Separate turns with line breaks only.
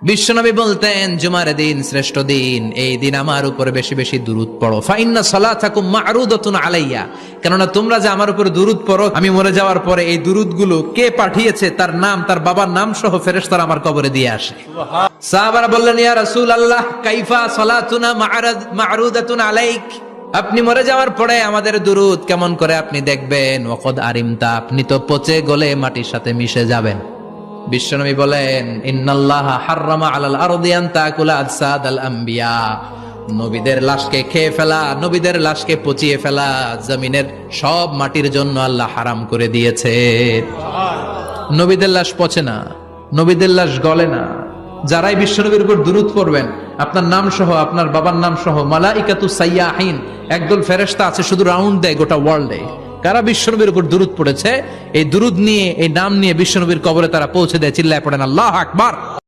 বিশ্বনবী বলতেন জুমার দিন শ্রেষ্ঠ দিন, এই দিন আমার উপরে বেশি বেশি দুরূদ পড়ো। ফাইন্না সালাতাকুম মা'রুদাতুন আলাইয়া, কেননা তোমরা যে আমার উপরে দুরূদ পড়ো, আমি মরে যাওয়ার পরে এই দুরূদগুলো কে পাঠিয়েছে তার নাম, তার বাবার নাম সহ ফেরেশতারা আমার কবরে দিয়ে আসে। সাহাবারা বললেন, ইয়া রাসূলুল্লাহ কাইফা সালাতুনা মা'রুদাতুন আলাইক, আপনি মরে যাওয়ার পরে আমাদের দুরূদ কেমন করে আপনি দেখবেন? ওয়াকাদ আরিমতা, আপনি তো পচে গলে মাটির সাথে মিশে যাবেন। বিশ্বনবী বলেন, ইন্নাল্লাহা হাররামা আলাল আরদি আন তাকুলা আজসাদাল আম্বিয়া, নবীদের লাশকে খেয়ে ফেলা, নবীদের লাশকে পচিয়ে ফেলা জমিনের সব মাটির জন্য আল্লাহ হারাম করে দিয়েছে। নবীদের লাশ পচে না, নবীদের লাশ গলে না। যারাই বিশ্বনবীর উপর দুরূদ পড়বেন, আপনার নাম সহ, আপনার বাবার নাম সহ, মালাইকাতু সাইয়াহিন, একদল ফেরেশতা আছে শুধু রাউন্ড দেয় গোটা ওয়ার্ল্ডে। কারা বিশ্বনবীর উপর দুরূদ পড়েছে, এই দুরূদ নিয়ে, এই নাম নিয়ে বিশ্বনবীর কবরে তারা পৌঁছে দেয়। চিল্লায় পড়েন আল্লাহু আকবার।